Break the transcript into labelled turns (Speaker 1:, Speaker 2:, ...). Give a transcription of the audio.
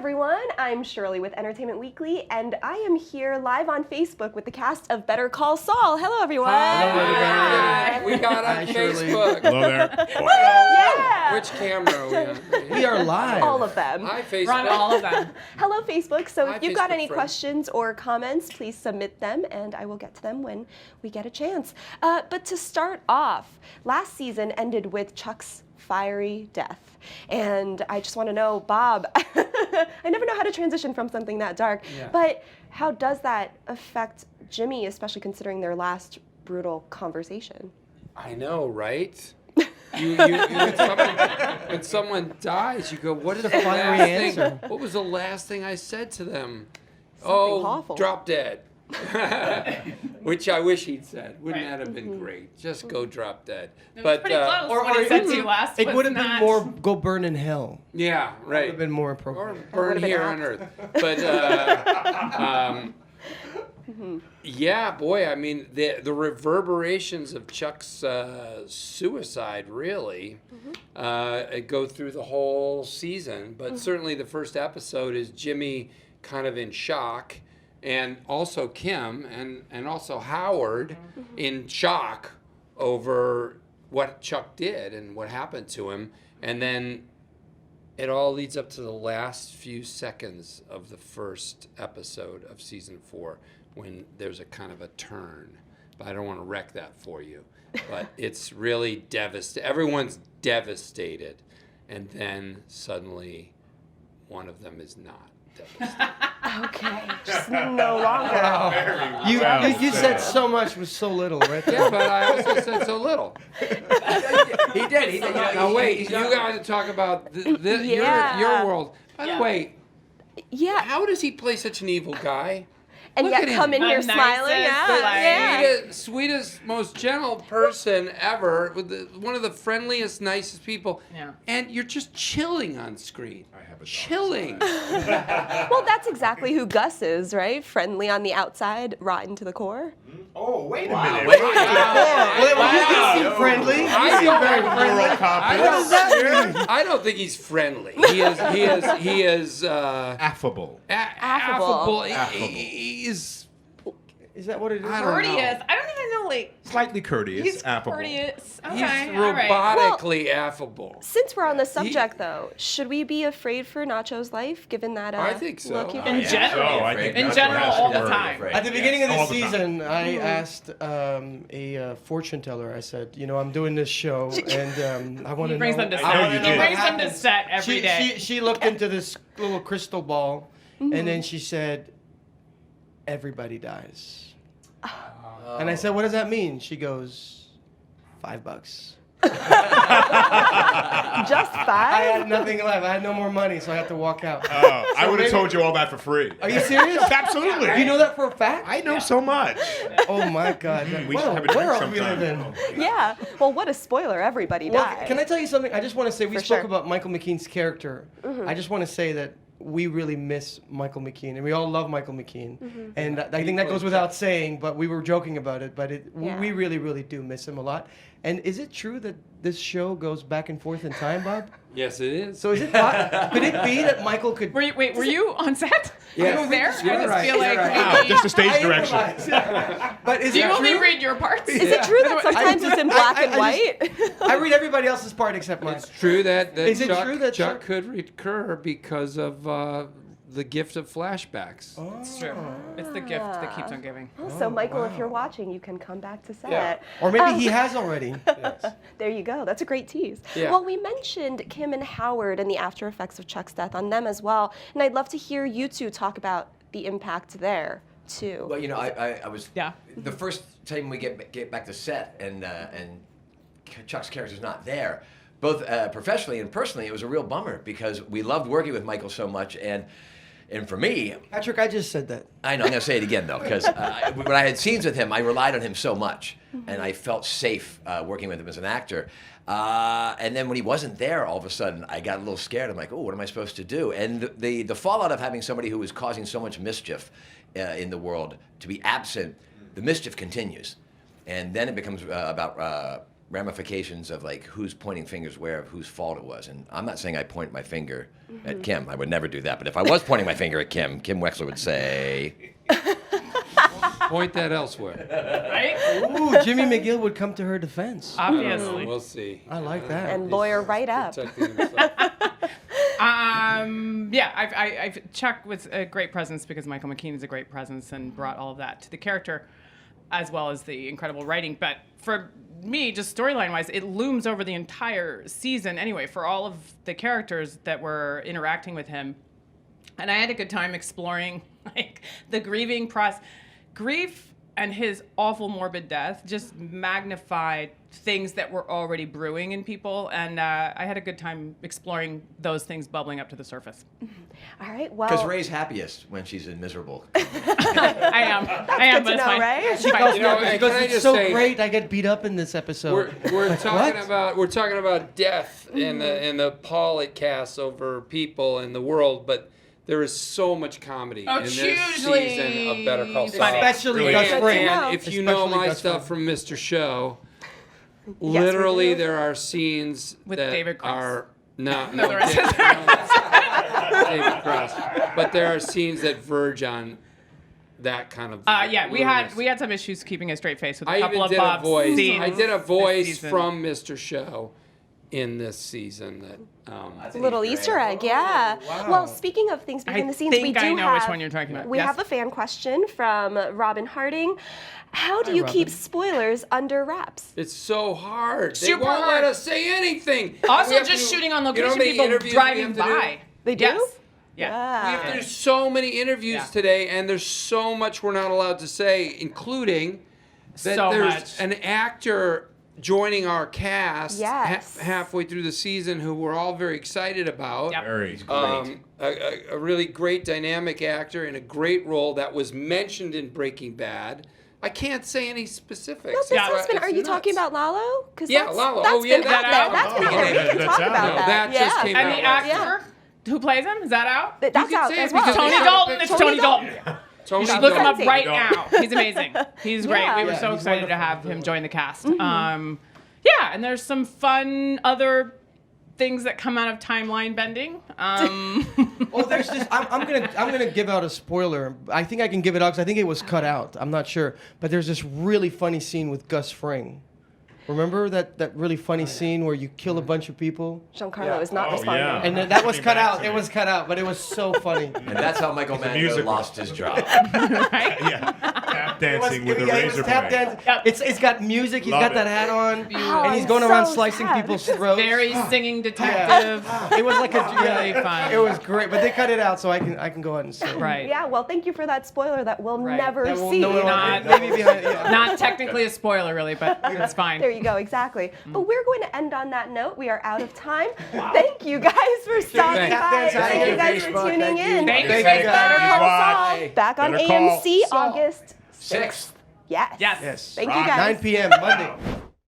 Speaker 1: everyone. I'm Shirley with Entertainment Weekly, and I am here live on Facebook with the cast of Better Call Saul. Hello, everyone.
Speaker 2: Hello,
Speaker 3: everybody. We got on Facebook.
Speaker 2: Hello there.
Speaker 1: Yeah.
Speaker 3: Which camera are we on?
Speaker 2: We are live.
Speaker 1: All of them.
Speaker 3: Hi, Facebook.
Speaker 4: Run all of them.
Speaker 1: Hello, Facebook. So
Speaker 3: Hi,
Speaker 1: if you've got
Speaker 3: Facebook
Speaker 1: any
Speaker 3: friends.
Speaker 1: questions or comments, please submit them, and I will get to them when we get a chance. But to start off, last season ended with Chuck's fiery death. And I just want to know, Bob, I never know how to transition from something that dark, but how does that affect Jimmy, especially considering their last brutal conversation?
Speaker 3: I know, right? When someone dies, you go, what is the
Speaker 2: fiery
Speaker 3: last
Speaker 2: answer.
Speaker 3: thing? What was the last thing I said to them?
Speaker 1: awful.
Speaker 3: Drop dead. Which I wish he'd said. Wouldn't that have been great? Just go drop dead.
Speaker 4: It was pretty close.
Speaker 2: or
Speaker 4: What he said to you last
Speaker 2: It
Speaker 4: was
Speaker 2: would have been
Speaker 4: not-
Speaker 2: more go burn in hell.
Speaker 3: Yeah,
Speaker 2: Would
Speaker 3: right.
Speaker 2: have been more
Speaker 3: Or
Speaker 2: appropriate.
Speaker 3: burn
Speaker 1: would've been
Speaker 3: here
Speaker 1: apt.
Speaker 3: on Earth. But yeah, boy, I mean, the reverberations of Chuck's suicide really go through the whole season. But certainly the first episode is Jimmy kind of in shock, and also Kim and also Howard in shock over what Chuck did and what happened to him. And then it all leads up to the last few seconds of the first episode of season 4 when there's a kind of a turn. But I don't want to wreck that for you. But it's really devastating. Everyone's devastated. And then suddenly one of them is not devastated.
Speaker 1: Okay, just no longer.
Speaker 2: You said so much with so little, right there.
Speaker 3: Yeah, but I also said so little.
Speaker 5: He did. You know,
Speaker 3: Now wait, you got to talk about
Speaker 1: Yeah.
Speaker 3: your world. By the way,
Speaker 1: Yeah,
Speaker 3: how does he play such an evil guy?
Speaker 1: and
Speaker 3: Look
Speaker 1: yet
Speaker 3: at him.
Speaker 1: come in here
Speaker 4: The
Speaker 1: smiling.
Speaker 4: nicest,
Speaker 1: Yeah.
Speaker 3: Sweetest, most gentle person ever, with one of the friendliest, nicest people.
Speaker 4: Yeah.
Speaker 3: And you're just chilling on screen. Chilling.
Speaker 1: Well, that's exactly who Gus is, right? Friendly on the outside, rotten to the core.
Speaker 6: Oh, wait a minute.
Speaker 3: Wait,
Speaker 2: You seem friendly. You
Speaker 3: I
Speaker 2: seem
Speaker 3: don't-
Speaker 2: very friendly.
Speaker 3: I don't think he's friendly. He is
Speaker 6: Affable.
Speaker 3: affable.
Speaker 6: Affable.
Speaker 3: He is.
Speaker 2: Is that what it is?
Speaker 3: I don't
Speaker 4: Courteous.
Speaker 3: know.
Speaker 4: I don't even know, like,
Speaker 6: Slightly courteous.
Speaker 4: he's
Speaker 6: affable.
Speaker 4: courteous. Okay,
Speaker 3: He's
Speaker 4: all right.
Speaker 3: robotically affable.
Speaker 1: Since we're on the subject, though, should we be afraid for Nacho's life, given that
Speaker 3: I think so.
Speaker 1: look he
Speaker 4: In
Speaker 1: did?
Speaker 4: general.
Speaker 6: So I think
Speaker 4: In
Speaker 6: that's
Speaker 4: general,
Speaker 6: what
Speaker 4: all the
Speaker 6: we're
Speaker 4: time.
Speaker 6: afraid.
Speaker 2: At the beginning of
Speaker 6: All
Speaker 2: the
Speaker 6: the time.
Speaker 2: season, I asked a fortune teller. I said, I'm doing this show, and I want
Speaker 4: He
Speaker 2: to
Speaker 4: brings
Speaker 2: know.
Speaker 4: them to
Speaker 6: I know
Speaker 4: set.
Speaker 6: you
Speaker 4: He
Speaker 6: did.
Speaker 4: brings them to set every day.
Speaker 2: She looked into this little crystal ball, and then she said, "Everybody dies." And I said, "What does that mean?" She goes, $5.
Speaker 1: Just
Speaker 2: I
Speaker 1: 5?
Speaker 2: had nothing left. I had no more money, so I had to walk out.
Speaker 6: I would have
Speaker 2: maybe-
Speaker 6: told you all that for free.
Speaker 2: Are you serious?
Speaker 6: Absolutely.
Speaker 2: You know that for a fact?
Speaker 6: I know so much.
Speaker 2: Oh my God!
Speaker 6: We
Speaker 2: What
Speaker 6: should
Speaker 2: a
Speaker 6: have a drink
Speaker 2: world we
Speaker 6: sometime.
Speaker 2: live in.
Speaker 1: Yeah. Well, what a spoiler. Everybody
Speaker 2: Well,
Speaker 1: died.
Speaker 2: can I tell you something? I just want to say we
Speaker 1: For
Speaker 2: spoke
Speaker 1: sure.
Speaker 2: about Michael McKean's character. I just want to say that we really miss Michael McKean, and we all love Michael McKean. And I think that goes without saying, but we were joking about it. But
Speaker 1: Yeah.
Speaker 2: we really, really do miss him a lot. And is it true that this show goes back and forth in time, Bob?
Speaker 3: Yes, it is.
Speaker 2: So is it could it be that Michael could?
Speaker 4: Were you on set?
Speaker 3: Yes.
Speaker 4: You were there?
Speaker 2: You're
Speaker 4: I just
Speaker 2: right,
Speaker 4: feel
Speaker 2: you're
Speaker 4: like
Speaker 2: right.
Speaker 6: Wow,
Speaker 4: maybe-
Speaker 6: just the stage
Speaker 2: I
Speaker 6: direction.
Speaker 2: improvise. But is
Speaker 4: Do you
Speaker 2: it
Speaker 4: only
Speaker 2: true?
Speaker 4: read your parts?
Speaker 1: Is it true that sometimes it's in black and
Speaker 2: I
Speaker 1: white?
Speaker 2: I read everybody else's part except mine.
Speaker 3: It's true that
Speaker 2: Is it
Speaker 3: Chuck,
Speaker 2: true that
Speaker 3: Chuck
Speaker 2: Chuck-
Speaker 3: could recur because of the gift of flashbacks.
Speaker 4: It's true. It's the gift that keeps on giving.
Speaker 1: So, Michael, if you're watching, you can come back to set.
Speaker 3: Yeah.
Speaker 2: Or maybe he has already.
Speaker 1: There you go. That's a great tease.
Speaker 3: Yeah.
Speaker 1: Well, we mentioned Kim and Howard and the after effects of Chuck's death on them as well. And I'd love to hear you two talk about the impact there, too.
Speaker 5: Well, I was.
Speaker 4: Yeah.
Speaker 5: The first time we get back to set and Chuck's character's not there, both professionally and personally, it was a real bummer because we loved working with Michael so much and for me,
Speaker 2: Patrick, I just said that.
Speaker 5: I know, I'm going to say it again, though, because when I had scenes with him, I relied on him so much, and I felt safe working with him as an actor. And then when he wasn't there, all of a sudden, I got a little scared. I'm like, oh, what am I supposed to do? And the fallout of having somebody who was causing so much mischief in the world to be absent, the mischief continues. And then it becomes about ramifications of like who's pointing fingers where, of whose fault it was. And I'm not saying I point my finger at Kim. I would never do that. But if I was pointing my finger at Kim Wexler would say,
Speaker 3: Point that elsewhere.
Speaker 4: Right?
Speaker 2: Ooh, Jimmy McGill would come to her defense.
Speaker 4: Obviously.
Speaker 3: We'll see.
Speaker 2: I like that.
Speaker 1: And lawyer right up.
Speaker 3: Protecting himself.
Speaker 4: Chuck was a great presence because Michael McKean is a great presence and brought all of that to the character, as well as the incredible writing. But for me, just storyline-wise, it looms over the entire season anyway for all of the characters that were interacting with him. And I had a good time exploring like the grieving process. Grief and his awful morbid death just magnified things that were already brewing in people, and I had a good time exploring those things bubbling up to the surface.
Speaker 1: All right, well.
Speaker 5: because Ray's happiest when she's in miserable.
Speaker 4: I am,
Speaker 1: good
Speaker 4: but
Speaker 1: to
Speaker 4: it's
Speaker 1: know,
Speaker 4: fine.
Speaker 1: right?
Speaker 4: It's
Speaker 2: She
Speaker 4: fine.
Speaker 2: goes,
Speaker 3: You know,
Speaker 2: she
Speaker 3: and
Speaker 2: goes,
Speaker 3: can I
Speaker 2: it's
Speaker 3: just
Speaker 2: so
Speaker 3: say-
Speaker 2: great I get beat up in this episode.
Speaker 3: We're talking
Speaker 2: What?
Speaker 3: about death in the Pollock cast over people in the world, but there is so much comedy in this
Speaker 4: hugely
Speaker 3: season of Better Call Saul.
Speaker 4: funny.
Speaker 2: Especially
Speaker 6: Really
Speaker 2: Gus
Speaker 1: good to
Speaker 2: Fring.
Speaker 1: know.
Speaker 3: And if you know
Speaker 2: Especially
Speaker 3: my
Speaker 2: Gus
Speaker 3: stuff
Speaker 2: Fring.
Speaker 3: from Mr. Show,
Speaker 1: we
Speaker 3: literally
Speaker 1: do.
Speaker 3: there are scenes
Speaker 4: With
Speaker 3: that
Speaker 4: David Cross.
Speaker 3: are not
Speaker 4: No, the rest
Speaker 3: David,
Speaker 4: is-
Speaker 3: David Cross, but there are scenes that verge on that kind of.
Speaker 4: Yeah, we
Speaker 3: lewdness.
Speaker 4: had some issues keeping a straight face with a
Speaker 3: I
Speaker 4: couple
Speaker 3: even
Speaker 4: of
Speaker 3: did a
Speaker 4: Bob's
Speaker 3: voice.
Speaker 4: scenes
Speaker 3: I did a
Speaker 4: this
Speaker 3: voice
Speaker 4: season.
Speaker 3: from Mr. Show in this season that.
Speaker 1: Little Easter egg, yeah. Well, speaking of things behind the scenes, we do
Speaker 4: I know
Speaker 1: have,
Speaker 4: which one you're talking about.
Speaker 1: We
Speaker 4: Yes.
Speaker 1: have a fan question from Robin Harding. How do
Speaker 2: Hi,
Speaker 1: you keep
Speaker 2: Robin.
Speaker 1: spoilers under wraps?
Speaker 3: It's so hard.
Speaker 4: Super
Speaker 3: they won't
Speaker 4: hard.
Speaker 3: let us say anything.
Speaker 4: Also,
Speaker 3: We have
Speaker 4: just
Speaker 3: to-
Speaker 4: shooting on
Speaker 3: you know how
Speaker 4: location,
Speaker 3: many
Speaker 4: people
Speaker 3: interviews we
Speaker 4: driving
Speaker 3: have to do?
Speaker 4: by.
Speaker 1: They do?
Speaker 4: Yes. Yeah.
Speaker 3: We have to do so many interviews
Speaker 4: Yeah.
Speaker 3: today, and there's so much we're not allowed to say, including that
Speaker 4: So
Speaker 3: there's
Speaker 4: much.
Speaker 3: an actor joining our cast
Speaker 1: Yes.
Speaker 3: halfway through the season who we're all very excited about.
Speaker 4: Yep.
Speaker 6: Very.
Speaker 3: A really great dynamic actor in a great role that was mentioned in Breaking Bad. I can't say any specifics.
Speaker 1: No, this
Speaker 3: It's-
Speaker 1: has been.
Speaker 3: it's
Speaker 1: Are you
Speaker 3: nuts.
Speaker 1: talking about Lalo? Because
Speaker 3: Yeah, Lalo.
Speaker 1: That's
Speaker 3: Oh, yeah,
Speaker 1: been
Speaker 3: that-
Speaker 1: out there. That's been out there. We can
Speaker 6: that's
Speaker 1: talk
Speaker 6: out.
Speaker 1: about
Speaker 6: No,
Speaker 1: that.
Speaker 3: that just
Speaker 1: yeah.
Speaker 3: came
Speaker 4: And
Speaker 3: out
Speaker 4: the
Speaker 3: last
Speaker 4: actor who plays him, is that out?
Speaker 1: That's
Speaker 3: can
Speaker 1: out
Speaker 3: say it
Speaker 1: as well.
Speaker 3: because
Speaker 4: Tony
Speaker 3: Yeah.
Speaker 4: Dalton. It's Tony Dalton.
Speaker 3: Tony
Speaker 4: You should look him up
Speaker 3: Dalton.
Speaker 4: right now. He's amazing. He's great.
Speaker 1: Yeah.
Speaker 4: We were
Speaker 2: Yeah,
Speaker 4: so
Speaker 2: he's
Speaker 4: excited to
Speaker 2: wonderful.
Speaker 4: have him join the cast. Yeah, and there's some fun other things that come out of timeline bending.
Speaker 2: Oh, there's this. I'm gonna give out a spoiler. I think I can give it out because I think it was cut out. I'm not sure, but there's this really funny scene with Gus Fring. Remember that really funny scene where you kill a bunch of people?
Speaker 1: Giancarlo is not
Speaker 6: Oh,
Speaker 1: responding.
Speaker 6: yeah.
Speaker 2: And that was
Speaker 6: Coming
Speaker 2: cut
Speaker 6: back
Speaker 2: out.
Speaker 6: to
Speaker 2: It
Speaker 6: me.
Speaker 2: was cut out, but it was so funny.
Speaker 5: And that's how Michael Mando
Speaker 6: musical.
Speaker 5: lost his job.
Speaker 4: Right?
Speaker 6: Yeah. Tap dancing with a
Speaker 2: Yeah, it
Speaker 6: razor
Speaker 2: was tap
Speaker 6: blade.
Speaker 2: dance.
Speaker 4: Yep.
Speaker 2: It's got music. He's
Speaker 6: Love
Speaker 2: got
Speaker 6: it.
Speaker 2: that hat on,
Speaker 1: Oh,
Speaker 2: and he's
Speaker 1: I'm
Speaker 2: going around
Speaker 1: so
Speaker 2: slicing
Speaker 1: sad.
Speaker 2: people's throats.
Speaker 4: Very singing detective.
Speaker 2: It was like a
Speaker 4: Really fun.
Speaker 2: It was great, but they cut it out, so I can go ahead and say.
Speaker 4: Right.
Speaker 1: Yeah, well, thank you for that spoiler that we'll
Speaker 4: Right.
Speaker 1: never
Speaker 2: That will-
Speaker 1: see.
Speaker 2: no one will-
Speaker 4: Not-
Speaker 2: maybe behind. Yeah.
Speaker 4: Not technically a spoiler, really, but it's fine.
Speaker 1: There you go, exactly. But we're going to end on that note. We are out of time. Thank you guys for stopping
Speaker 3: Thank
Speaker 1: by.
Speaker 2: you.
Speaker 1: Thank you guys for
Speaker 5: Facebook.
Speaker 1: tuning
Speaker 5: Thank you.
Speaker 1: in.
Speaker 4: Thank you.
Speaker 2: Thank
Speaker 1: Better
Speaker 2: you, guys.
Speaker 1: Call
Speaker 6: Watch.
Speaker 1: Saul, back on
Speaker 6: Better Call
Speaker 1: AMC
Speaker 2: Saul.
Speaker 1: August
Speaker 5: 6th.
Speaker 1: Yes.
Speaker 2: Yes.
Speaker 1: Thank you guys.
Speaker 2: 9 p.m. Monday.